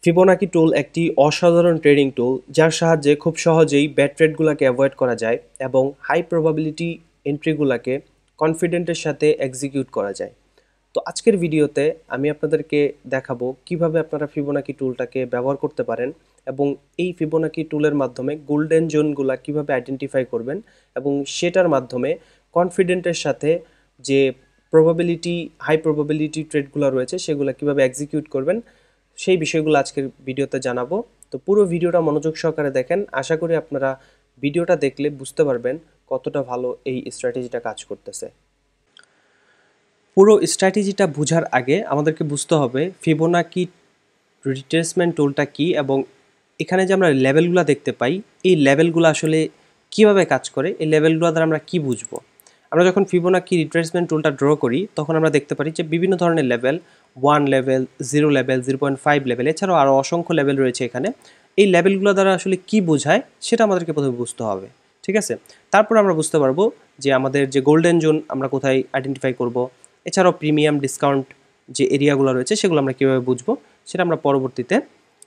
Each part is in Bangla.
ফিবোনাকি টুল একটি অসাধারণ ট্রেডিং টুল যার সাহায্যে খুব সহজেই ব্যাড ট্রেডগুলোকে অ্যাভয়েড করা যায় এবং হাই প্রবাবিলিটি এন্ট্রিগুলোকে কনফিডেন্টের সাথে এক্সিকিউট করা যায়। তো আজকের ভিডিওতে আমি আপনাদেরকে দেখাবো কিভাবে আপনারা ফিবোনাকি টুলটাকে ব্যবহার করতে পারেন এবং এই ফিবোনাকি টুলের মাধ্যমে গোল্ডেন জোনগুলো কিভাবে আইডেন্টিফাই করবেন এবং সেটার মাধ্যমে কনফিডেন্টের সাথে যে হাই প্রবাবিলিটি ট্রেডগুলো রয়েছে সেগুলো কিভাবে এক্সিকিউট করবেন সেই বিষয়গুলো আজকের ভিডিওতে জানাবো। তো পুরো ভিডিওটা মনোযোগ সহকারে দেখেন, আশা করি আপনারা ভিডিওটা দেখলে বুঝতে পারবেন কতটা ভালো এই স্ট্র্যাটেজিটা কাজ করতেছে। পুরো স্ট্র্যাটেজিটা বোঝার আগে আমাদেরকে বুঝতে হবে ফিবোনাকি রিট্রেসমেন্ট টুলটা কী এবং এখানে যে আমরা লেভেলগুলো দেখতে পাই এই লেভেলগুলো আসলে কিভাবে কাজ করে, এই লেভেলগুলো দ্বারা আমরা কি বুঝবো। আমরা যখন ফিবোনাকি রিট্রেসমেন্ট টুলটা ড্র করি তখন আমরা দেখতে পারি যে বিভিন্ন ধরনের লেভেল, 1 লেভেল, 0 লেভেল, 0.5 লেভেল, এছাড়াও আরও অসংখ্য লেভেল রয়েছে এখানে। এই লেভেলগুলো দ্বারা আসলে কি বোঝায় সেটা আমাদেরকে প্রথমে বুঝতে হবে, ঠিক আছে। তারপর আমরা বুঝতে পারবো যে আমাদের যে গোল্ডেন জোন আমরা কোথায় আইডেন্টিফাই করব, এছাড়াও প্রিমিয়াম ডিসকাউন্ট যে এরিয়াগুলো রয়েছে সেগুলো আমরা কীভাবে বুঝবো সেটা আমরা পরবর্তীতে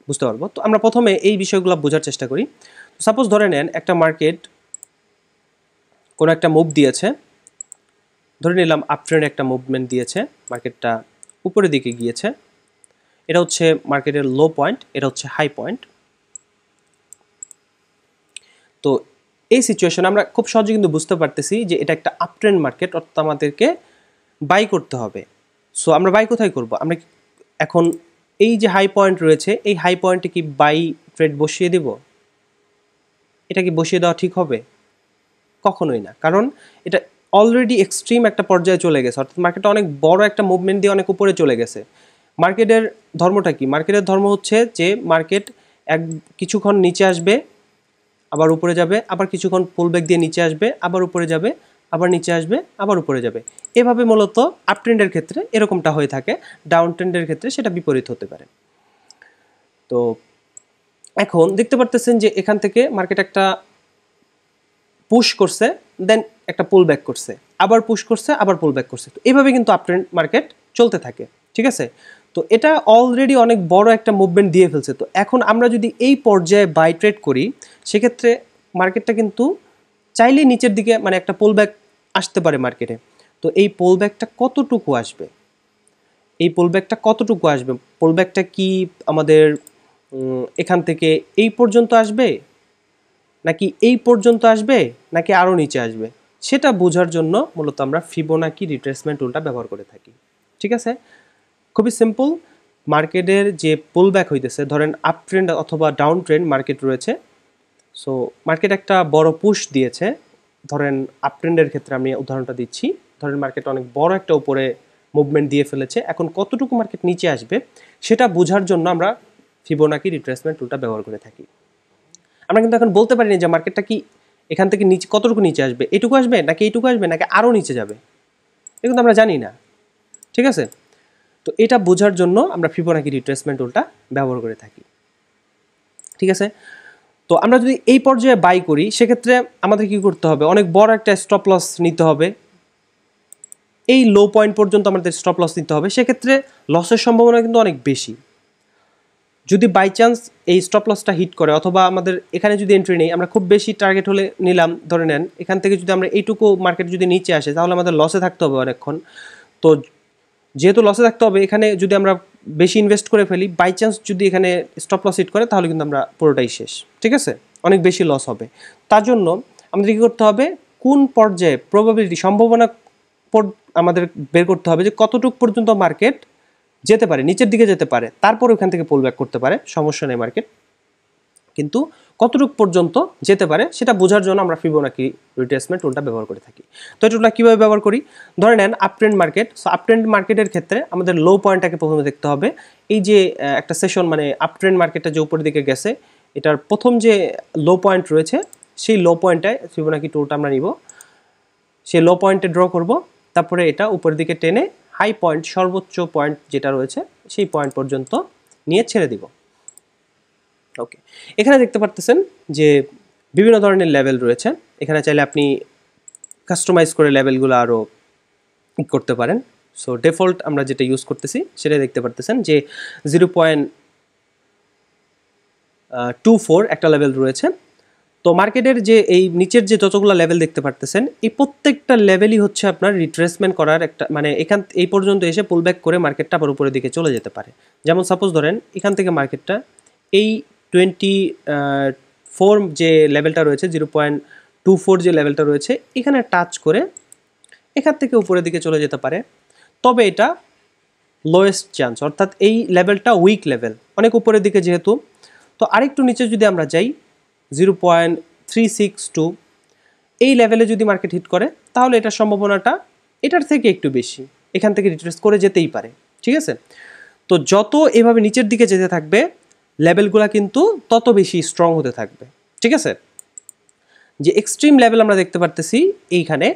বুঝতে পারবো। তো আমরা প্রথমে এই বিষয়গুলো বোঝার চেষ্টা করি। সাপোজ ধরে নেন একটা মার্কেট কোনো একটা মুভ দিয়েছে, ধরে নিলাম আপট্রেন্ড একটা মুভমেন্ট দিয়েছে, মার্কেটটা উপরের দিকে গিয়েছে, এটা হচ্ছে মার্কেটের লো পয়েন্ট, এটা হচ্ছে হাই পয়েন্ট। তো এই সিচুয়েশনে আমরা খুব সহজে কিন্তু বুঝতে পারতেছি যে এটা একটা আপট্রেন্ড মার্কেট, অর্থাৎ আমাদেরকে বাই করতে হবে। সো আমরা বাই কোথায় করব? আমরা এখন এই যে হাই পয়েন্ট রয়েছে এই হাই পয়েন্টে কি বাই ট্রেড বসিয়ে দেব? এটা কি বসিয়ে দেওয়া ঠিক হবে? কখনোই না, কারণ এটা অলরেডি এক্সট্রিম একটা পর্যায়ে চলে গেছে, অর্থাৎ মার্কেটটা অনেক বড় একটা মুভমেন্ট দিয়ে অনেক উপরে চলে গেছে। মার্কেটের ধর্মটা কি? মার্কেটের ধর্ম হচ্ছে যে মার্কেট কিছুক্ষণ নিচে আসবে, আবার উপরে যাবে, আবার কিছুক্ষণ পুলব্যাক দিয়ে নিচে আসবে, আবার উপরে যাবে, আবার নিচে আসবে, আবার উপরে যাবে। এভাবে মূলত আপ ট্রেন্ডের ক্ষেত্রে এরকমটা হয়ে থাকে, ডাউন ট্রেন্ডের ক্ষেত্রে সেটা বিপরীত হতে পারে। তো এখন দেখতে পারতেছেন যে এখান থেকে মার্কেট একটা পুশ করছে, দেন একটা পুল ব্যাক করছে, আবার পুশ করছে, আবার পুল ব্যাক করছে। তো এইভাবে কিন্তু আপ ট্রেন্ড মার্কেট চলতে থাকে, ঠিক আছে। তো এটা অলরেডি অনেক বড় একটা মুভমেন্ট দিয়ে ফেলছে। তো এখন আমরা যদি এই পর্যায়ে বাই ট্রেড করি সেক্ষেত্রে মার্কেটটা কিন্তু চাইলেই নিচের দিকে মানে একটা পুল ব্যাক আসতে পারে মার্কেটে। তো এই পুল ব্যাকটা কতটুকু আসবে, এই পুল ব্যাকটা কতটুকু আসবে, পুল ব্যাকটা কি আমাদের এখান থেকে এই পর্যন্ত আসবে, নাকি এই পর্যন্ত আসবে, নাকি আরও নিচে আসবে, সেটা বোঝার জন্য মূলত আমরা ফিবোনাকি রিট্রেসমেন্ট টুলটা ব্যবহার করে থাকি, ঠিক আছে। খুবই সিম্পল। মার্কেটের যে পুল ব্যাক হইতেছে, ধরেন আপ ট্রেন্ড অথবা ডাউন ট্রেন্ড মার্কেট রয়েছে। সো মার্কেট একটা বড় পুশ দিয়েছে, ধরেন আপ ট্রেন্ডের ক্ষেত্রে আমি উদাহরণটা দিচ্ছি, ধরেন মার্কেট অনেক বড় একটা উপরে মুভমেন্ট দিয়ে ফেলেছে, এখন কতটুকু মার্কেট নিচে আসবে সেটা বোঝার জন্য আমরা ফিবোনাকি রিট্রেসমেন্ট টুলটা ব্যবহার করে থাকি। আমরা কিন্তু এখন বলতে পারিনি যে মার্কেটটা কি এখান থেকে নিচে কতটুকু নিচে আসবে, এটুকু আসবে নাকি এইটুকু আসবে নাকি আরও নিচে যাবে, এটা কিন্তু আমরা জানি না, ঠিক আছে। তো এটা বোঝার জন্য আমরা ফিবোনাকি রিট্রেসমেন্ট টুলটা ব্যবহার করে থাকি, ঠিক আছে। তো আমরা যদি এই পর্যায়ে বাই করি সেক্ষেত্রে আমাদের কি করতে হবে? অনেক বড় একটা স্টপ লস নিতে হবে, এই লো পয়েন্ট পর্যন্ত আমাদের স্টপ লস নিতে হবে। সেক্ষেত্রে লসের সম্ভাবনা কিন্তু অনেক বেশি। যদি বাই চান্স এই স্টপ লসটা হিট করে অথবা আমাদের এখানে যদি এন্ট্রি নেই, আমরা খুব বেশি টার্গেট হলে নিলাম, ধরে নেন এখান থেকে যদি আমরা এইটুকু মার্কেট যদি নিচে আসে তাহলে আমাদের লসে থাকতে হবে অনেকক্ষণ। তো যেহেতু লসে থাকতে হবে, এখানে যদি আমরা বেশি ইনভেস্ট করে ফেলি, বাই চান্স যদি এখানে স্টপ লস হিট করে তাহলে কিন্তু আমরা পুরোটাই শেষ, ঠিক আছে, অনেক বেশি লস হবে। তার জন্য আমাদের কী করতে হবে? কোন পর্যায়ে প্রবাবিলিটি সম্ভাবনা আমাদের বের করতে হবে যে কতটুকু পর্যন্ত মার্কেট যেতে পারে, নিচের দিকে যেতে পারে, তারপর ওখান থেকে পুল ব্যাক করতে পারে, সমস্যা নেই মার্কেট, কিন্তু কতটুকু পর্যন্ত যেতে পারে সেটা বোঝার জন্য আমরা ফিবোনাকি রিট্রেসমেন্ট টুলটা ব্যবহার করে থাকি। তো এই টুলটা কীভাবে ব্যবহার করি? ধরে নেন আপট্রেন্ড মার্কেট। সো আপট্রেন্ড মার্কেটের ক্ষেত্রে আমাদের লো পয়েন্টটাকে প্রথমে দেখতে হবে। এই যে একটা সেশন মানে আপট্রেন্ড মার্কেটটা যে উপরের দিকে গেছে, এটার প্রথম যে লো পয়েন্ট রয়েছে সেই লো পয়েন্টটায় ফিবোনাকি টুলটা আমরা নিব, সেই লো পয়েন্টে ড্র করব, তারপরে এটা উপরের দিকে টেনে হাই পয়েন্ট, সর্বোচ্চ পয়েন্ট যেটা রয়েছে সেই পয়েন্ট পর্যন্ত নিয়ে ছেড়ে দিব। ওকে, এখানে দেখতে পারতেছেন যে বিভিন্ন ধরনের লেভেল রয়েছে। এখানে চাইলে আপনি কাস্টমাইজ করে লেভেলগুলো আরও করতে পারেন। সো ডিফল্ট আমরা যেটা ইউজ করতেছি সেটা দেখতে পারতেছেন যে 24 একটা লেভেল রয়েছে। তো মার্কেটের যে এই নিচের যে যতগুলো লেভেল দেখতে পারতেছেন এই প্রত্যেকটা লেভেলই হচ্ছে আপনার রিট্রেসমেন্ট করার একটা মানে এই পর্যন্ত এসে পুল ব্যাক করে মার্কেটটা আবার উপরের দিকে চলে যেতে পারে। যেমন সাপোজ ধরেন এখান থেকে মার্কেটটা এই 24 যে লেভেলটা রয়েছে 0.24 যে লেভেলটা রয়েছে এখানে টাচ করে এখান থেকে উপরের দিকে চলে যেতে পারে, তবে এটা লোয়েস্ট চান্স, অর্থাৎ এই লেভেলটা উইক লেভেল, অনেক উপরের দিকে যেহেতু। তো আরেকটু নিচে যদি আমরা যাই 0.362 এই লেভেলে যদি মার্কেট হিট করে তাহলে এটার সম্ভাবনাটা এটার থেকে একটু বেশি, এখান থেকে রিট্রেস করে যেতেই পারে। ঠিক আছে, তো যত এভাবে নিচের দিকে যেতে থাকবে লেভেলগুলো কিন্তু তত বেশি স্ট্রং হতে থাকবে। ঠিক আছে, যে এক্সট্রিম লেভেল আমরা দেখতে পারতেছি এইখানে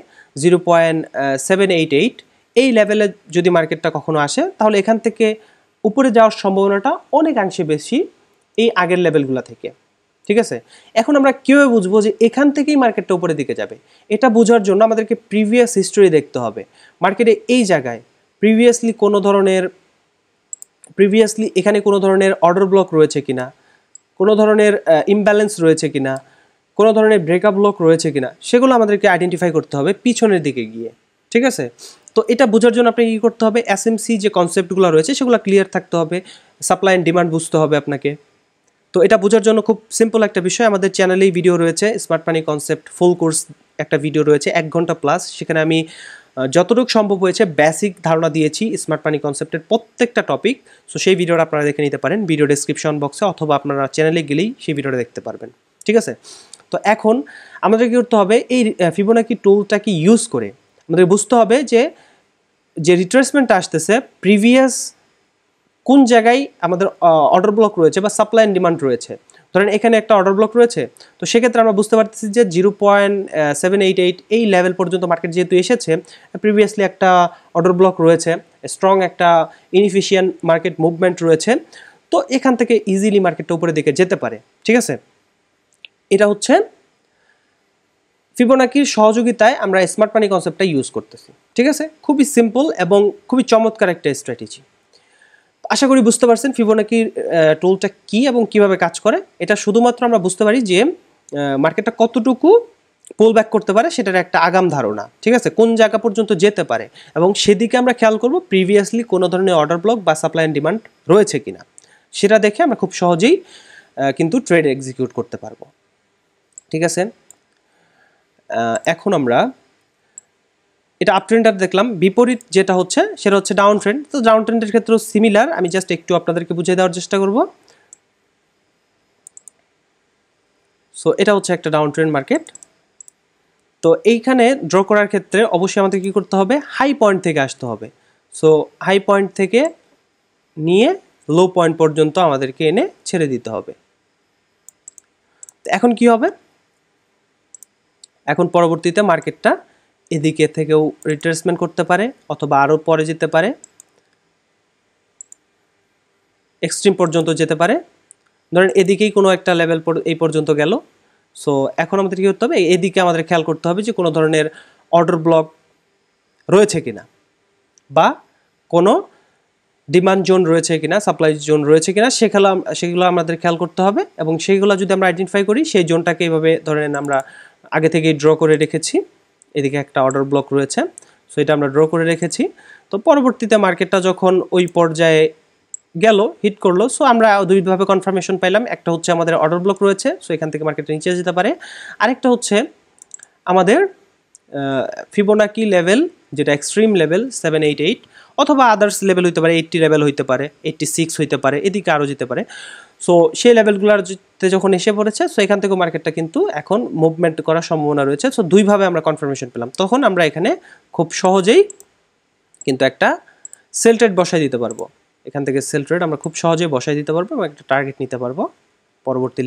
0.788 এই লেভেলে যদি মার্কেটটা কখনো আসে তাহলে এখান থেকে উপরে যাওয়ার সম্ভাবনাটা অনেকাংশে বেশি এই আগের লেভেলগুলো থেকে। ঠিক আছে, এখন আমরা কীভাবে বুঝবো যে এখান থেকেই মার্কেটটা উপরের দিকে যাবে? এটা বোঝার জন্য আমাদেরকে প্রিভিয়াস হিস্টোরি দেখতে হবে। মার্কেটে এই জায়গায় প্রিভিয়াসলি এখানে কোনো ধরনের অর্ডার ব্লক রয়েছে কিনা, কোনো ধরনের ইমব্যালেন্স রয়েছে কিনা, কোনো ধরনের ব্রেকআপ ব্লক রয়েছে কিনা, সেগুলো আমাদেরকে আইডেন্টিফাই করতে হবে পিছনের দিকে গিয়ে। ঠিক আছে, তো এটা বোঝার জন্য আপনাকে কী করতে হবে? এসএমসি যে কনসেপ্টগুলো রয়েছে সেগুলো ক্লিয়ার থাকতে হবে, সাপ্লাই অ্যান্ড ডিমান্ড বুঝতে হবে আপনাকে। তো এটা বোঝার জন্য খুব সিম্পল একটা বিষয়, আমাদের চ্যানেলেই ভিডিও রয়েছে, স্মার্ট মানি কনসেপ্ট ফুল কোর্স একটা ভিডিও রয়েছে 1 ঘন্টা প্লাস, সেখানে আমি যতটুকু সম্ভব হয়েছে বেসিক ধারণা দিয়েছি স্মার্ট মানি কনসেপ্টের প্রত্যেকটা টপিক। সো সেই ভিডিওটা আপনারা দেখে নিতে পারেন ভিডিও ডেসক্রিপশন বক্সে, অথবা আপনারা চ্যানেলে গেলেই সেই ভিডিওটা দেখতে পারবেন। ঠিক আছে, তো এখন আমাদের কী করতে হবে? এই ফিবোনাকি টুলটাকে ইউজ করে আমাদের বুঝতে হবে যে রিট্রেসমেন্টটা আসতেছে প্রিভিয়াস কোন জায়গায় আমাদের অর্ডার ব্লক রয়েছে বা সাপ্লাই অ্যান্ড ডিমান্ড রয়েছে। ধরেন এখানে একটা অর্ডার ব্লক রয়েছে, তো সেক্ষেত্রে আমরা বুঝতে পারতেছি যে 0.788 এই লেভেল পর্যন্ত মার্কেট যেহেতু এসেছে, প্রিভিয়াসলি একটা অর্ডার ব্লক রয়েছে, স্ট্রং একটা ইনএফিশিয়েন্ট মার্কেট মুভমেন্ট রয়েছে, তো এখান থেকে ইজিলি মার্কেটটা উপরের দিকে যেতে পারে। ঠিক আছে, এটা হচ্ছে ফিবোনাকির সহযোগিতায় আমরা স্মার্ট মানি কনসেপ্টটা ইউজ করতেছি। ঠিক আছে, খুবই সিম্পল এবং খুবই চমৎকার একটা স্ট্র্যাটেজি। আশা করি বুঝতে পারছেন ফিবোনাকির টুলটা কি এবং কিভাবে কাজ করে। এটা শুধুমাত্র আমরা বুঝতে পারি যে মার্কেটটা কতটুকু পুল ব্যাক করতে পারে সেটার একটা আগাম ধারণা। ঠিক আছে, কোন জায়গা পর্যন্ত যেতে পারে এবং সেদিকে আমরা খেয়াল করব প্রিভিয়াসলি কোনো ধরনের অর্ডার ব্লক বা সাপ্লাই অ্যান্ড ডিমান্ড রয়েছে কিনা, সেটা দেখে আমরা খুব সহজেই কিন্তু ট্রেড এক্সিকিউট করতে পারবো। ঠিক আছে, এখন আমরা এটা আপ ট্রেন্ডার দেখলাম, বিপরীত যেটা হচ্ছে সেটা হচ্ছে ডাউন ট্রেন্ড। তো ডাউন ট্রেন্ডের ক্ষেত্রেও সিমিলার, আমি জাস্ট একটু আপনাদেরকে বুঝিয়ে দেওয়ার চেষ্টা করব। সো এটা হচ্ছে একটা ডাউন ট্রেন্ড মার্কেট। তো এইখানে ড্র করার ক্ষেত্রে অবশ্যই আমাদের কি করতে হবে? হাই পয়েন্ট থেকে আসতে হবে। সো হাই পয়েন্ট থেকে নিয়ে লো পয়েন্ট পর্যন্ত আমাদেরকে এনে ছেড়ে দিতে হবে। এখন কি হবে? এখন পরবর্তীতে মার্কেটটা এদিকে থেকেও রিট্রেসমেন্ট করতে পারে অথবা আরও পরে যেতে পারে, এক্সট্রিম পর্যন্ত যেতে পারে। ধরেন এদিকেই কোনো একটা লেভেল এই পর্যন্ত গেল। সো এখন আমাদের কী করতে হবে? এদিকে আমাদের খেয়াল করতে হবে যে কোনো ধরনের অর্ডার ব্লক রয়েছে কিনা বা কোনো ডিমান্ড জোন রয়েছে কিনা, সাপ্লাই জোন রয়েছে কিনা, সেগুলো আমাদের খেয়াল করতে হবে। এবং সেইগুলো যদি আমরা আইডেন্টিফাই করি, সেই জোনটাকে এইভাবে ধরেন আমরা আগে থেকেই ড্র করে রেখেছি। এদিকে একটা অর্ডার ব্লক রয়েছে, সো এটা আমরা ড্র করে রেখেছি। তো পরবর্তীতে মার্কেটটা যখন ওই পর্যায়ে গেল, হিট করলো, সো আমরা দুইভাবে কনফার্মেশন পাইলাম। একটা হচ্ছে আমাদের অর্ডার ব্লক রয়েছে, সো এখান থেকে মার্কেটটা নিচে যেতে পারে। আরেকটা হচ্ছে আমাদের ফিবোনাকি লেভেল, যেটা এক্সট্রিম লেভেল 788, অথবা আদার্স লেভেল হইতে পারে, 80 লেভেল হইতে পারে, 86 হইতে পারে, এদিকে আরও যেতে পারে। সো সেই লেভেলগুলোতে যখন এসে পড়েছে, সো এখান থেকে মার্কেটটা কিন্তু এখন মুভমেন্ট করার সম্ভাবনা রয়েছে। সো দুইভাবে আমরা কনফার্মেশন পেলাম। তখন আমরা এখানে খুব সহজেই কিন্তু একটা সেল ট্রেড বসাই দিতে পারবো। এখান থেকে সেল ট্রেড আমরা খুব সহজেই বসাই দিতে পারবো এবং একটা টার্গেট নিতে পারবো পরবর্তী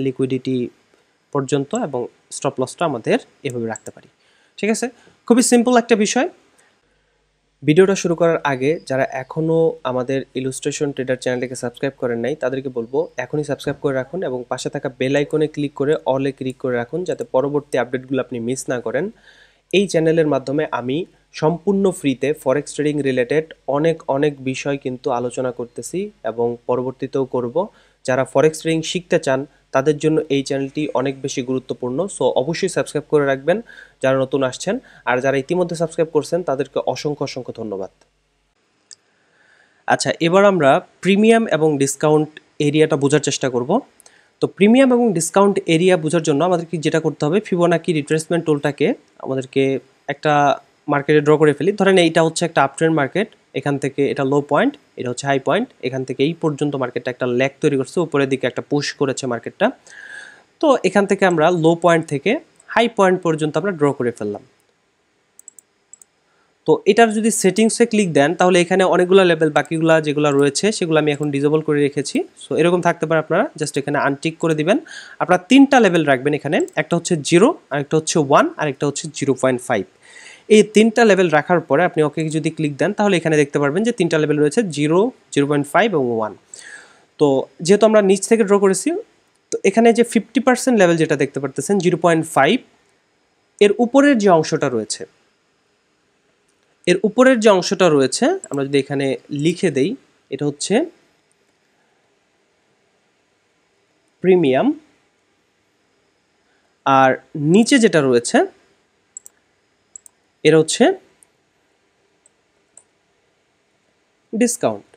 লিকুইডিটি পর্যন্ত, এবং স্টপ লসটা আমাদের এভাবে রাখতে পারি। ঠিক আছে, খুবই সিম্পল একটা বিষয়। ভিডিওটা শুরু করার আগে যারা এখনও আমাদের ইলুস্ট্রেশন ট্রেডার চ্যানেলটিকে সাবস্ক্রাইব করেন নাই, তাদেরকে বলবো এখনই সাবস্ক্রাইব করে রাখুন এবং পাশে থাকা বেল আইকনে ক্লিক করে অলে ক্লিক করে রাখুন, যাতে পরবর্তী আপডেটগুলো আপনি মিস না করেন। এই চ্যানেলের মাধ্যমে আমি সম্পূর্ণ ফ্রিতে ফরেক্স ট্রেডিং রিলেটেড অনেক বিষয় কিন্তু আলোচনা করতেছি এবং পরবর্তীতেও করব। যারা ফরেক্স ট্রেডিং শিখতে চান তাদের জন্য এই চ্যানেলটি অনেক বেশি গুরুত্বপূর্ণ, সো অবশ্যই সাবস্ক্রাইব করে রাখবেন যারা নতুন আসছেন, আর যারা ইতিমধ্যে সাবস্ক্রাইব করছেন তাদেরকে অসংখ্য ধন্যবাদ। আচ্ছা, এবার আমরা প্রিমিয়াম এবং ডিসকাউন্ট এরিয়াটা বোঝার চেষ্টা করব। তো প্রিমিয়াম এবং ডিসকাউন্ট এরিয়া বোঝার জন্য আমাদেরকে যেটা করতে হবে, ফিবোনাকি রিট্রেসমেন্ট টুলটাকে আমাদেরকে একটা মার্কেটে ড্র করে ফেলি। ধরেন এইটা হচ্ছে একটা আপট্রেন্ড মার্কেট, এখান থেকে এটা লো পয়েন্ট, এটা হচ্ছে হাই পয়েন্ট, এখান থেকে এই পর্যন্ত মার্কেটটা একটা ল্যাগ তৈরি করছে, উপরের দিকে একটা পুশ করেছে মার্কেটটা। তো এখান থেকে আমরা লো পয়েন্ট থেকে হাই পয়েন্ট পর্যন্ত আমরা ড্র করে ফেললাম। তো এটার যদি সেটিংসে ক্লিক দেন তাহলে এখানে অনেকগুলো লেভেল বাকিগুলো যেগুলো রয়েছে সেগুলো আমি এখন ডিসেবল করে রেখেছি। সো এরকম থাকতে পারে, আপনারা জাস্ট এখানে আনটিক করে দিবেন। আপনারা 3টা লেভেল রাখবেন এখানে, একটা হচ্ছে 0, আরেকটা হচ্ছে 1, আরেকটা হচ্ছে 0.5। এই 3টা লেভেল রাখার পরে আপনি ওকে যদি ক্লিক দেন তাহলে এখানে দেখতে পারবেন যে 3টা লেভেল রয়েছে, 0, 0.5 এবং 1। তো যেহেতু আমরা নিচ থেকে ড্র করেছি, তো এখানে যে 50% লেভেল যেটা দেখতে পারতেছেন 0.5, এর উপরের যে অংশটা রয়েছে, এর উপরের যে অংশটা রয়েছে আমরা যদি এখানে লিখে দেই, এটা হচ্ছে প্রিমিয়াম, আর নিচে যেটা রয়েছে এটা হচ্ছে ডিসকাউন্ট।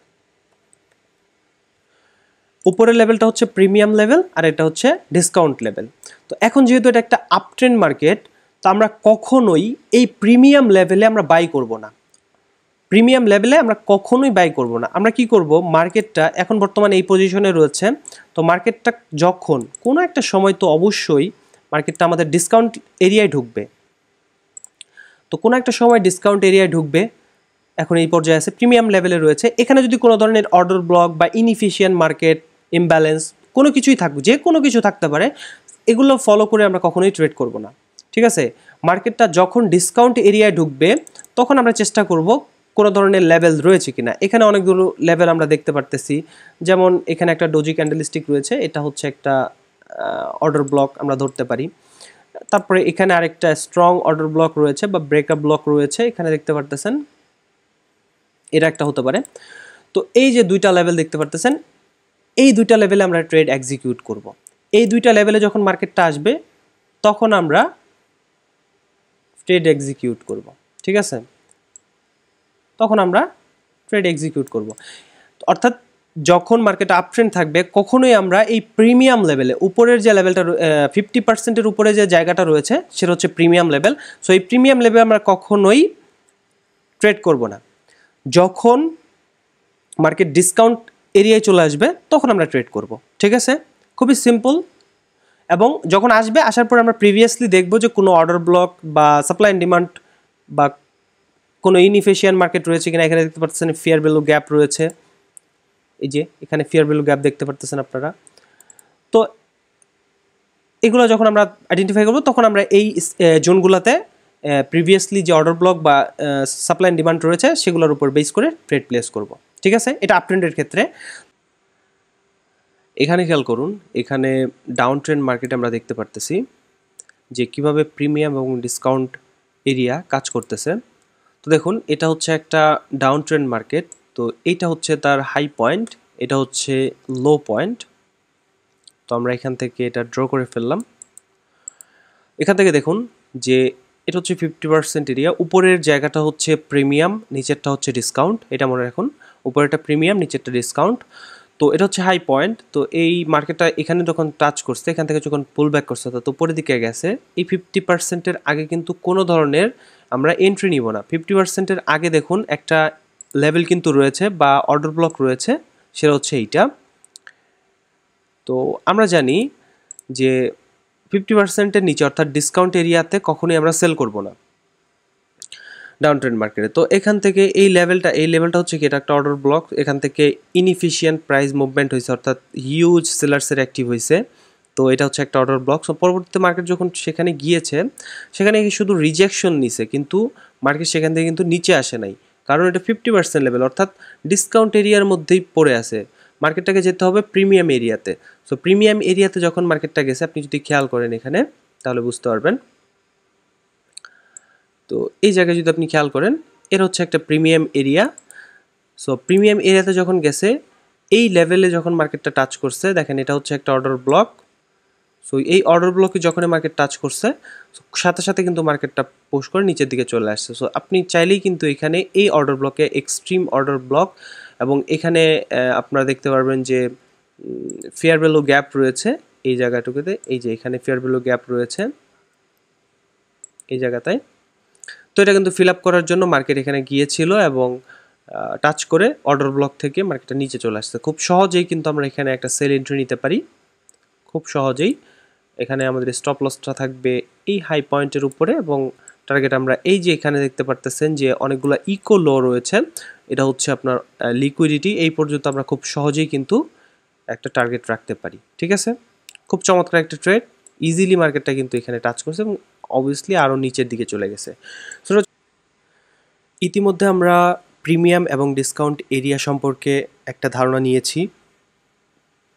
উপরের লেভেলটা হচ্ছে প্রিমিয়াম লেভেল আর এটা হচ্ছে ডিসকাউন্ট লেভেল। তো এখন যেহেতু এটা একটা আপট্রেন্ড মার্কেট, তো আমরা কখনোই এই প্রিমিয়াম লেভেলে আমরা বাই করব না। প্রিমিয়াম লেভেলে আমরা কখনোই বাই করব না। আমরা কি করব, মার্কেটটা এখন বর্তমানে এই পজিশনে রয়েছে, তো মার্কেটটা যখন কোনো একটা সময়, তো অবশ্যই মার্কেটটা আমাদের ডিসকাউন্ট এরিয়ায় ঢুকবে। তো কোনো একটা সময় ডিসকাউন্ট এরিয়ায় ঢুকবে, এখন এই পর্যায়ে আছে, প্রিমিয়াম লেভেলে রয়েছে। এখানে যদি কোনো ধরনের অর্ডার ব্লক বা ইনএফিশিয়েন্ট মার্কেট, ইমব্যালেন্স কোনো কিছুই থাকবে, যে কোনো কিছু থাকতে পারে, এগুলো ফলো করে আমরা কখনোই ট্রেড করব না। ঠিক আছে, মার্কেটটা যখন ডিসকাউন্ট এরিয়ায় ঢুকবে তখন আমরা চেষ্টা করব কোনো ধরনের লেভেল রয়েছে কিনা। এখানে অনেকগুলো লেভেল আমরা দেখতে পারতেছি, যেমন এখানে একটা ডোজি ক্যান্ডেলস্টিক রয়েছে, এটা হচ্ছে একটা অর্ডার ব্লক আমরা ধরতে পারি। তারপরে এখানে আরেকটা স্ট্রং অর্ডার ব্লক রয়েছে বা ব্রেকআপ ব্লক রয়েছে, এখানে দেখতে পারতেছেন, এটা একটা হতে পারে। তো এই যে 2টা লেভেল দেখতে পারতেছেন, এই 2টা লেভেলে আমরা ট্রেড এক্সিকিউট করব। এই 2টা লেভেলে যখন মার্কেটটা আসবে তখন আমরা ট্রেড এক্সিকিউট করব। ঠিক আছে, তখন আমরা ট্রেড এক্সিকিউট করব। অর্থাৎ যখন মার্কেট আপট্রেন্ড থাকবে কখনোই আমরা এই প্রিমিয়াম লেভেলে, উপরের যে লেভেলটা 50%-এর উপরে যে জায়গাটা রয়েছে সেটা হচ্ছে প্রিমিয়াম লেভেল। সো এই প্রিমিয়াম লেভেলে আমরা কখনোই ট্রেড করব না। যখন মার্কেট ডিসকাউন্ট এরিয়ায় চলে আসবে তখন আমরা ট্রেড করব। ঠিক আছে, খুবই সিম্পল। এবং যখন আসবে, আসার পর আমরা প্রিভিয়াসলি দেখব যে কোনো অর্ডার ব্লক বা সাপ্লাই অ্যান্ড ডিমান্ড বা কোনো ইনএফিশিয়েন্ট মার্কেট রয়েছে কিনা। এখানে দেখতে পাচ্ছেন ফেয়ার ভ্যালু গ্যাপ রয়েছে, এই যে এখানে ফেয়ার ভ্যালু গ্যাপ দেখতে পাচ্ছেন আপনারা। তো এগুলো যখন আমরা আইডেন্টিফাই করব তখন আমরা এই জোনগুলোতে প্রিভিয়াসলি যে অর্ডার ব্লক বা সাপ্লাই অ্যান্ড ডিমান্ড রয়েছে সেগুলোর উপর বেস করে ট্রেড প্লেস করব। ঠিক আছে, এটা আপ ট্রেন্ডের ক্ষেত্রে। এখানে খেয়াল করুন, এখানে ডাউন ট্রেন্ড মার্কেটে আমরা দেখতে পারতেছি যে কিভাবে প্রিমিয়াম এবং ডিসকাউন্ট এরিয়া কাজ করতেছে। তো দেখুন, এটা হচ্ছে একটা ডাউন ট্রেন্ড মার্কেট, তো এইটা হচ্ছে তার হাই পয়েন্ট, এটা হচ্ছে লো পয়েন্ট। তো আমরা এখান থেকে এটা ড্র করে ফেললাম। এখান থেকে দেখুন যে এটা হচ্ছে 50% এরিয়া, উপরের জায়গাটা হচ্ছে প্রিমিয়াম, নিচেরটা হচ্ছে ডিসকাউন্ট। এটা মনে রাখুন, উপরেরটা প্রিমিয়াম, নিচেরটা ডিসকাউন্ট। তো এটা হচ্ছে হাই পয়েন্ট। তো এই মার্কেটটা এখানে যখন টাচ করছে, এখান থেকে যখন পুল ব্যাক করছে তো উপরের দিকে গেছে, এই 50%-এর আগে কিন্তু কোনো ধরনের আমরা এন্ট্রি নিব না। 50%-এর আগে দেখুন একটা লেভেল কিন্তু রয়েছে বা অর্ডার ব্লক রয়েছে, সেটা হচ্ছে এইটা। তো আমরা জানি যে 50%-এর নিচে অর্থাৎ ডিসকাউন্ট এরিয়াতে কখনোই আমরা সেল করব না ডাউন ট্রেন্ড মার্কেটে। তো এখান থেকে এই লেভেলটা হচ্ছে কি, এটা একটা অর্ডার ব্লক। এখান থেকে ইনএফিশিয়েন্ট প্রাইস মুভমেন্ট হয়েছে, অর্থাৎ হিউজ সেলার্সের অ্যাক্টিভ হয়েছে। তো এটা হচ্ছে একটা অর্ডার ব্লক। সো পরবর্তীতে মার্কেট যখন সেখানে গিয়েছে, সেখানে শুধু রিজেকশন নিছে, কিন্তু মার্কেট সেখান থেকে কিন্তু নিচে আসে নাই, কারণ এটা 50% লেভেল, অর্থাৎ ডিসকাউন্ট এরিয়ার মধ্যেই পড়ে আছে। মার্কেটটাকে যেতে হবে প্রিমিয়াম এরিয়াতে। সো প্রিমিয়াম এরিয়াতে যখন মার্কেটটা গেছে, আপনি যদি খেয়াল করেন এখানে তাহলে বুঝতে পারবেন। তো এই জায়গায় যদি আপনি খেয়াল করেন, এর হচ্ছে একটা প্রিমিয়াম এরিয়া। সো প্রিমিয়াম এরিয়াতে যখন গেছে, এই লেভেলে যখন মার্কেটটা টাচ করছে, দেখেন এটা হচ্ছে একটা অর্ডার ব্লক। সো এই অর্ডার ব্লকে যখন মার্কেট টাচ করছে, সাথে সাথে কিন্তু মার্কেটটা পুশ করে নিচের দিকে চলে আসছে। সো আপনি চাইলেই কিন্তু এখানে এই অর্ডার ব্লকে এক্সট্রিম অর্ডার ব্লক, এবং এখানে আপনারা দেখতে পারবেন যে ফেয়ার ভ্যালু গ্যাপ রয়েছে এই জায়গাটুকুতে। এই যে এখানে ফেয়ার ভ্যালু গ্যাপ রয়েছে এই জায়গাটায়। তো এটা কিন্তু ফিল আপ করার জন্য মার্কেট এখানে গিয়েছিল এবং টাচ করে অর্ডার ব্লক থেকে মার্কেটটা নিচে চলে আসছে। খুব সহজেই কিন্তু আমরা এখানে একটা সেল এন্ট্রি নিতে পারি, খুব সহজেই। এখানে আমাদের স্টপ লসটা থাকবে এই হাই পয়েন্টের উপরে, এবং টার্গেট আমরা এই যে এখানে দেখতে পারতেছেন যে অনেকগুলো ইকো লো রয়েছে, এটা হচ্ছে আপনার লিকুইডিটি। এই পর্যন্ত আমরা খুব সহজেই কিন্তু একটা টার্গেট রাখতে পারি, ঠিক আছে। খুব চমৎকার একটা ট্রেড, ইজিলি মার্কেটটা কিন্তু এখানে টাচ করছে এবং অবভিয়াসলি আরও নিচের দিকে চলে গেছে। সো ইতিমধ্যে আমরা প্রিমিয়াম এবং ডিসকাউন্ট এরিয়া সম্পর্কে একটা ধারণা নিয়েছি।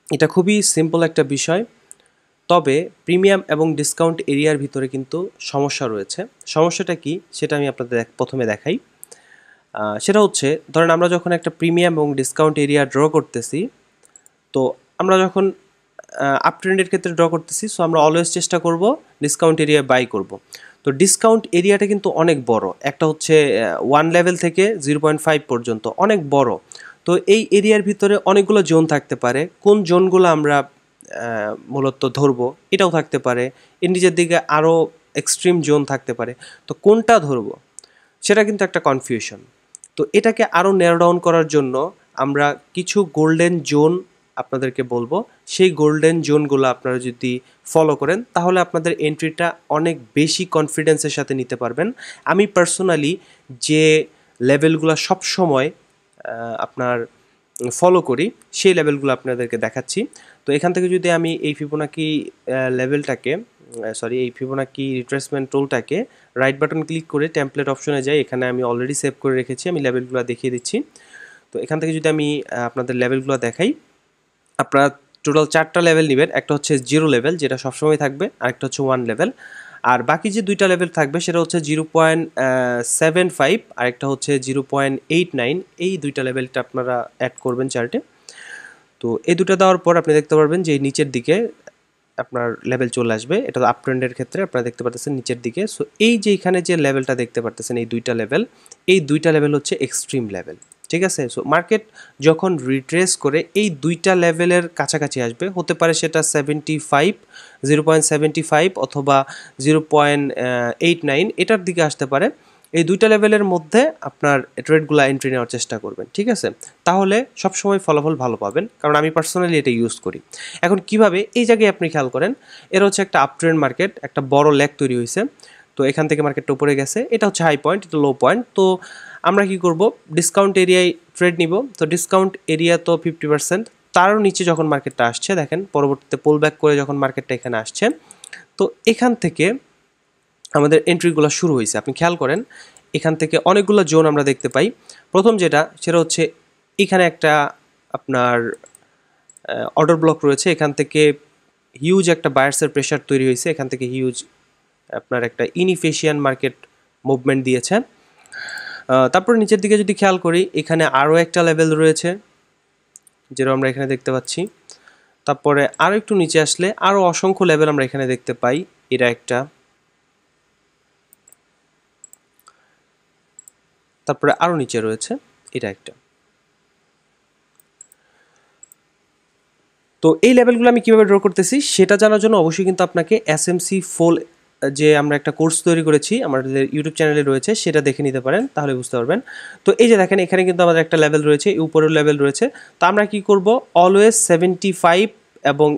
এটা খুবই সিম্পল একটা বিষয়, তবে প্রিমিয়াম এবং ডিসকাউন্ট এরিয়ার ভিতরে কিন্তু সমস্যা রয়েছে। সমস্যাটা কি সেটা আমি আপনাদের প্রথমে দেখাই। সেটা হচ্ছে, ধরেন আমরা যখন একটা প্রিমিয়াম এবং ডিসকাউন্ট এরিয়া ড্র করতেছি, তো আমরা যখন আপ ট্রেন্ডের ক্ষেত্রে ড্র করতেছি, সো আমরা অলওয়েজ চেষ্টা করব ডিসকাউন্ট এরিয়া বাই করব। তো ডিসকাউন্ট এরিয়াটা কিন্তু অনেক বড়, একটা হচ্ছে 1 লেভেল থেকে 0.5 পর্যন্ত, অনেক বড়। তো এই এরিয়ার ভিতরে অনেকগুলো জোন থাকতে পারে। কোন জোনগুলো আমরা মূলত ধরবো এটাও থাকতে পারে, এর নিচের দিকে আরও এক্সট্রিম জোন থাকতে পারে। তো কোনটা ধরবো সেটা কিন্তু একটা কনফিউশন। তো এটাকে আরও ন্যারো ডাউন করার জন্য আমরা কিছু গোল্ডেন জোন আপনাদেরকে বলবো। সেই গোল্ডেন জোনগুলো আপনারা যদি ফলো করেন, তাহলে আপনাদের এন্ট্রিটা অনেক বেশি কনফিডেন্সের সাথে নিতে পারবেন। আমি পার্সোনালি যে লেভেলগুলো সবসময় আপনার ফলো করি, সেই লেভেলগুলো আপনাদেরকে দেখাচ্ছি। তো এখান থেকে যদি আমি এই ফিবোনাকি লেভেলটাকে এই ফিবোনাকি রিট্রেসমেন্ট টুলটাকে রাইট বাটন ক্লিক করে টেমপ্লেট অপশনে যাই, এখানে আমি অলরেডি সেভ করে রেখেছি, আমি লেভেলগুলো দেখিয়ে দিচ্ছি। তো এখান থেকে যদি আমি আপনাদের লেভেলগুলো দেখাই, আপনারা টোটাল 4টা লেভেল নেবেন। একটা হচ্ছে 0 লেভেল, যেটা সবসময় থাকবে, আরেকটা হচ্ছে 1 লেভেল, আর বাকি যে 2টা লেভেল থাকবে সেটা হচ্ছে 0.75 আর একটা হচ্ছে 0.89। এই 2টা লেভেলটা আপনারা অ্যাড করবেন চার্টে। তো এই দুটো দেওয়ার পর আপনি দেখতে পারবেন যে নিচের দিকে আপনার লেভেল চলে আসবে। এটা আপ ট্রেন্ডের ক্ষেত্রে আপনারা দেখতে পাচ্ছেন নিচের দিকে। সো এই যে এখানে যে লেভেলটা দেখতে পাচ্ছেন, এই 2টা লেভেল, এই 2টা লেভেল হচ্ছে এক্সট্রিম লেভেল, ঠিক আছে। সো মার্কেট যখন রিট্রেস করে এই 2টা লেভেলের কাছাকাছি আসবে, হতে পারে সেটা 0.75 অথবা 0.89, এটার দিকে আসতে পারে। এই 2টা লেভেলের মধ্যে আপনার ট্রেডগুলো এন্ট্রি নেওয়ার চেষ্টা করবেন, ঠিক আছে। তাহলে সবসময় ফলাফল ভালো পাবেন, কারণ আমি পার্সোনালি এটা ইউজ করি। এখন কিভাবে, এই জায়গায় আপনি খেয়াল করেন, এর হচ্ছে একটা আপ ট্রেন্ড মার্কেট, একটা বড় লেগ তৈরি হয়েছে। তো এখান থেকে মার্কেটটা উপরে গেছে, এটা হচ্ছে হাই পয়েন্ট, এটা লো পয়েন্ট। তো আমরা কি করব, ডিসকাউন্ট এরিয়ায় ট্রেড নিব। তো ডিসকাউন্ট এরিয়া তো 50%, তারও নিচে যখন মার্কেটটা আসছে, দেখেন পরবর্তীতে পুল ব্যাক করে যখন মার্কেটটা এখানে আসছে, তো এখান থেকে আমাদের এন্ট্রিগুলো শুরু হয়েছে। আপনি খেয়াল করেন, এখান থেকে অনেকগুলো জোন আমরা দেখতে পাই। প্রথম যেটা, সেটা হচ্ছে এখানে একটা আপনার অর্ডার ব্লক রয়েছে, এখান থেকে হিউজ একটা বায়ার্সের প্রেশার তৈরি হয়েছে, এখান থেকে হিউজ আপনার একটা ইনইফিশিয়েন্ট মার্কেট মুভমেন্ট দিয়েছে। তারপর নিচের দিকে যদি খেয়াল করি, এখানে আরও একটা লেভেল রয়েছে, যেটা আমরা এখানে দেখতে পাচ্ছি। তারপরে আরও একটু নিচে আসলে আরও অসংখ্য লেভেল আমরা এখানে দেখতে পাই। এটা একটা, তারপরে আরও নিচে রয়েছে এটা একটা। তো এই লেভেলগুলো আমি কীভাবে ড্র করতেছি সেটা জানার জন্য অবশ্যই কিন্তু আপনাকে এসএমসি ফুল যে আমরা একটা কোর্স তৈরি করেছি আমাদের ইউটিউব চ্যানেলে রয়েছে, সেটা দেখে নিতে পারেন, তাহলে বুঝতে পারবেন। তো এই যে দেখেন, এখানে কিন্তু আমাদের একটা লেভেল রয়েছে, উপরের লেভেল রয়েছে। তো আমরা কি করব, অলওয়েজ 75 এবং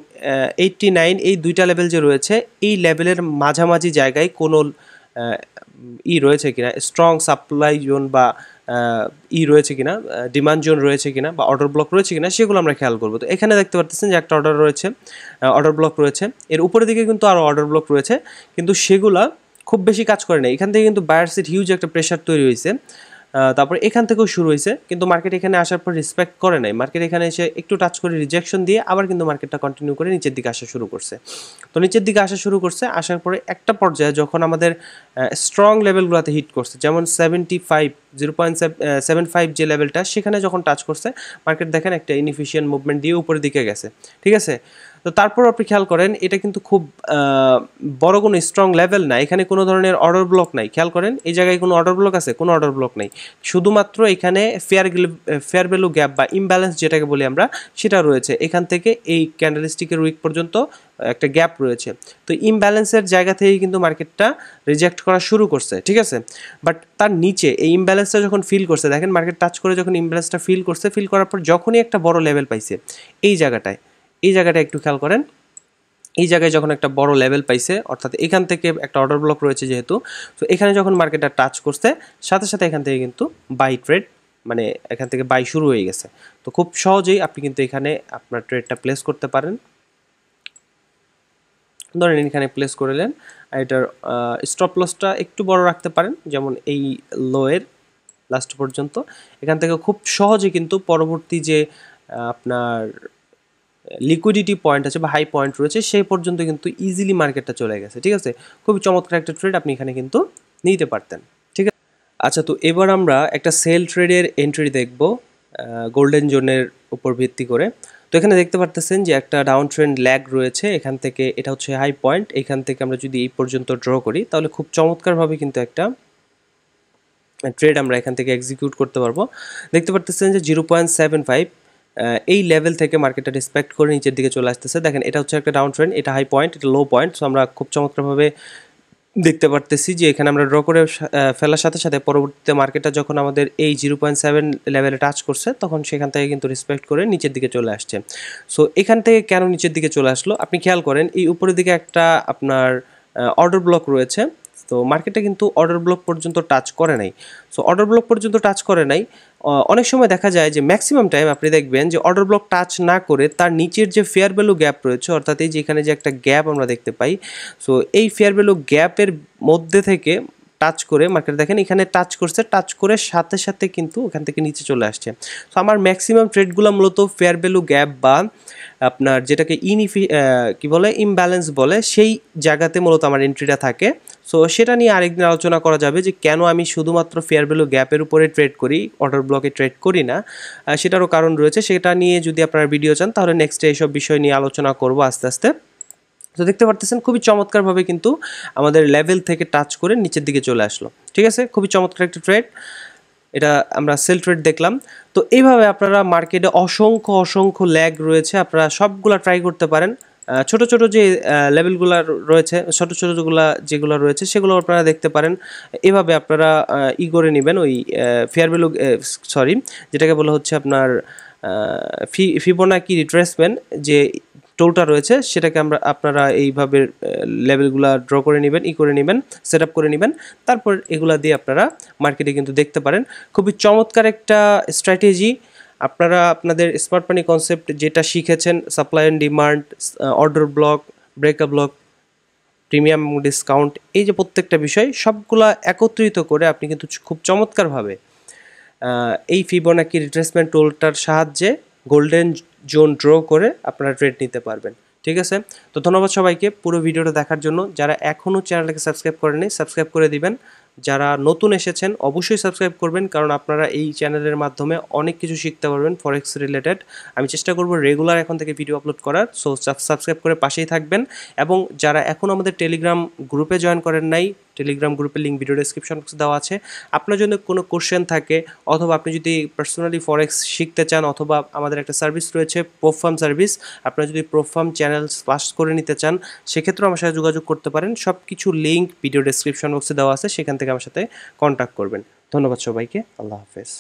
89, এই 2টা লেভেল যে রয়েছে, এই লেভেলের মাঝামাঝি জায়গায় কোনো রয়েছে কিনা, স্ট্রং সাপ্লাই জোন বা রয়েছে কিনা, ডিমান্ড জোন রয়েছে কিনা, বা অর্ডার ব্লক রয়েছে কিনা, সেগুলো আমরা খেয়াল করবো। তো এখানে দেখতে পাচ্ছেন যে একটা অর্ডার রয়েছে, অর্ডার ব্লক রয়েছে, এর উপরের দিকে কিন্তু আরও অর্ডার ব্লক রয়েছে, কিন্তু সেগুলা খুব বেশি কাজ করে না। এখান থেকে কিন্তু বায়ার্সের হিউজ একটা প্রেশার তৈরি হয়েছে। তারপর এখান থেকেও শুরু হয়েছে, কিন্তু মার্কেট এখানে আসার পর রেসপেক্ট করে নাই। মার্কেট এখানে এসে একটু টাচ করে রিজেকশন দিয়ে আবার কিন্তু মার্কেটটা কন্টিনিউ করে নিচের দিকে আসা শুরু করছে। তো নিচের দিকে আসা শুরু করছে, আসার পরে একটা পর্যায়ে যখন আমাদের স্ট্রং লেভেলগুলোতে হিট করছে, যেমন 0.75 যে লেভেলটা, সেখানে যখন টাচ করছে মার্কেট দেখেন একটা ইনএফিশিয়েন্ট মুভমেন্ট দিয়ে উপরের দিকে গেছে, ঠিক আছে। তো তারপর আপনি খেয়াল করেন এটা কিন্তু খুব বড় কোনো স্ট্রং লেভেল না, এখানে কোনো ধরনের অর্ডার ব্লক নাই। খেয়াল করেন এই জায়গায় কোনো অর্ডার ব্লক আছে? কোনো অর্ডার ব্লক নাই, শুধুমাত্র এখানে ফেয়ার ভ্যালু গ্যাপ বা ইমব্যালেন্স যেটাকে বলি আমরা, সেটা রয়েছে। এখান থেকে এই ক্যান্ডেলস্টিকের উইক পর্যন্ত একটা গ্যাপ রয়েছে। তো ইমব্যালেন্সের জায়গা থেকেই কিন্তু মার্কেটটা রিজেক্ট করা শুরু করছে, ঠিক আছে। বাট তার নিচে এই ইমব্যালেন্সটা যখন ফিল করছে, দেখেন মার্কেট টাচ করে যখন ইমব্যালেন্সটা ফিল করছে, ফিল করার পর যখনই একটা বড় লেভেল পাইছে এই জায়গাটায় একটু খেয়াল করেন, এই জায়গায় যখন একটা বড় লেভেল পাইছে, অর্থাৎ এখান থেকে একটা অর্ডার ব্লক রয়েছে যেহেতু, তো এখানে যখন মার্কেটটা টাচ করছে সাথে সাথে এখান থেকে কিন্তু বাই ট্রেড, মানে এখান থেকে বাই শুরু হয়ে গেছে। তো খুব সহজেই আপনি কিন্তু এখানে আপনার ট্রেডটা প্লেস করতে পারেন। ধরেন এখানে প্লেস করলেন, আর এটার স্টপ লসটা একটু বড় রাখতে পারেন, যেমন এই লোয়ের লাস্ট পর্যন্ত। এখান থেকে খুব সহজে কিন্তু পরবর্তী যে আপনার লিকুইডিটি পয়েন্ট আছে বা হাই পয়েন্ট রয়েছে সেই পর্যন্ত কিন্তু ইজিলি মার্কেটটা চলে গেছে, ঠিক আছে। খুবই চমৎকার একটা ট্রেড আপনি এখানে কিন্তু নিতে পারতেন, ঠিক আছে। আচ্ছা, তো এবার আমরা একটা সেল ট্রেডের এন্ট্রি দেখব গোল্ডেন জোনের উপর ভিত্তি করে। তো এখানে দেখতে পারতেছেন যে একটা ডাউন ট্রেন্ড ল্যাগ রয়েছে, এখান থেকে এটা হচ্ছে হাই পয়েন্ট, এখান থেকে আমরা যদি এই পর্যন্ত ড্র করি তাহলে খুব চমৎকারভাবে কিন্তু একটা ট্রেড আমরা এখান থেকে এক্সিকিউট করতে পারবো। দেখতে পারতেছেন যে 0.75 এই লেভেল থেকে মার্কেটটা রেসপেক্ট করে নিচের দিকে চলে আসতেছে। দেখেন এটা হচ্ছে একটা ডাউন ট্রেন্ড, এটা হাই পয়েন্ট, এটা লো পয়েন্ট। সো আমরা খুব চমৎকারভাবে দেখতে পারতেছি যে এখানে আমরা ড্র করে ফেলার সাথে সাথে পরবর্তীতে মার্কেটটা যখন আমাদের এই 0.7 লেভেলে টাচ করছে তখন সেখান থেকে কিন্তু রেসপেক্ট করে নিচের দিকে চলে আসছে। সো এখান থেকে কেন নিচের দিকে চলে আসলো আপনি খেয়াল করেন, এই উপরের দিকে একটা আপনার অর্ডার ব্লক রয়েছে। তো মার্কেটটা কিন্তু অর্ডার ব্লক পর্যন্ত টাচ করে নাই। সো অর্ডার ব্লক পর্যন্ত টাচ করে নাই, অনেক সময় দেখা যায় যে ম্যাক্সিমাম টাইম আপনি দেখবেন যে অর্ডার ব্লক টাচ না করে তার নিচের যে ফেয়ার ভ্যালু গ্যাপ রয়েছে, অর্থাৎ এই যে এখানে যে একটা গ্যাপ আমরা দেখতে পাই, সো এই ফেয়ার ভ্যালু গ্যাপের মধ্যে থেকে টাচ করে মার্কেট দেখেন এখানে টাচ করছে, টাচ করে সাথে সাথে কিন্তু ওখান থেকে নিচে চলে আসছে। সো আমার ম্যাক্সিমাম ট্রেডগুলো মূলত ফেয়ার ভ্যালু গ্যাপ বা আপনার যেটাকে কি বলে ইমব্যালেন্স বলে, সেই জায়গাতে মূলত আমার এন্ট্রিটা থাকে। সো সেটা নিয়ে আরেকদিন আলোচনা করা যাবে যে কেন আমি শুধুমাত্র ফেয়ার ভ্যালু গ্যাপের উপরে ট্রেড করি, অর্ডার ব্লকে ট্রেড করি না। সেটারও কারণ রয়েছে, সেটা নিয়ে যদি আপনারা ভিডিও চান তাহলে নেক্সটে এইসব বিষয় নিয়ে আলোচনা করব আস্তে আস্তে। তো দেখতে পারতেছেন খুবই চমৎকারভাবে কিন্তু আমাদের লেভেল থেকে টাচ করে নিচের দিকে চলে আসলো, ঠিক আছে। খুবই চমৎকার একটা ট্রেড, এটা আমরা সেল ট্রেড দেখলাম। তো এইভাবে আপনারা মার্কেটে অসংখ্য ল্যাগ রয়েছে, আপনারা সবগুলা ট্রাই করতে পারেন। ছোট ছোট যে লেভেলগুলো রয়েছে, ছোট যেগুলো রয়েছে সেগুলো আপনারা দেখতে পারেন। এভাবে আপনারা করে নেবেন ওই ফেয়ার ভ্যালু যেটাকে বলা হচ্ছে আপনার ফিবোনাকি রিট্রেসমেন্ট যে টোলটা রয়েছে, সেটাকে আপনারা এইভাবে লেভেলগুলো ড্র করে নেবেন, করে নেবেন, সেট আপ করে নেবেন। তারপর এগুলা দিয়ে আপনারা মার্কেটে কিন্তু দেখতে পারেন। খুবই চমৎকার একটা স্ট্র্যাটেজি। আপনারা আপনাদের স্মার্ট মানি কনসেপ্ট যেটা শিখেছেন, supply and demand, order block, breakup block, premium discount, এই যে প্রত্যেকটা বিষয় সবগুলা একত্রিত করে আপনি কিন্তু খুব চমৎকারভাবে এই ফিবোনাকি রিট্রেসমেন্ট টুলটার সাহায্যে গোল্ডেন জোন ড্র করে আপনারা ট্রেড নিতে পারবেন, ঠিক আছে। তো ধন্যবাদ সবাইকে পুরো ভিডিওটা দেখার জন্য। যারা এখনও চ্যানেলটাকে সাবস্ক্রাইব করেনি সাবস্ক্রাইব করে দিবেন, যারা নতুন এসেছেন অবশ্যই সাবস্ক্রাইব করবেন, কারণ আপনারা এই চ্যানেলের মাধ্যমে অনেক কিছু শিখতে পারবেন ফরেক্স রিলেটেড। আমি চেষ্টা করব রেগুলার এখন থেকে ভিডিও আপলোড করার। সো সাবস্ক্রাইব করে পাশেই থাকবেন। এবং যারা এখন আমাদের টেলিগ্রাম গ্রুপে জয়েন করেন নাই, টেলিগ্রাম গ্রুপের লিঙ্ক ভিডিও ডেসক্রিপশন বক্সে দেওয়া আছে। আপনার জন্য কোনো কোশ্চেন থাকে অথবা আপনি যদি পার্সোনালি ফরেক্স শিখতে চান, অথবা আমাদের একটা সার্ভিস রয়েছে প্রোফার্ম সার্ভিস, আপনারা যদি প্রোফার্ম চ্যানেল পাস করে নিতে চান সেক্ষেত্রেও আমার সাথে যোগাযোগ করতে পারেন। সব কিছু লিঙ্ক ভিডিও ডেসক্রিপশন বক্সে দেওয়া আছে, সেখান থেকে আমার সাথে কন্ট্যাক্ট করবেন। ধন্যবাদ সবাইকে, আল্লাহ হাফেজ।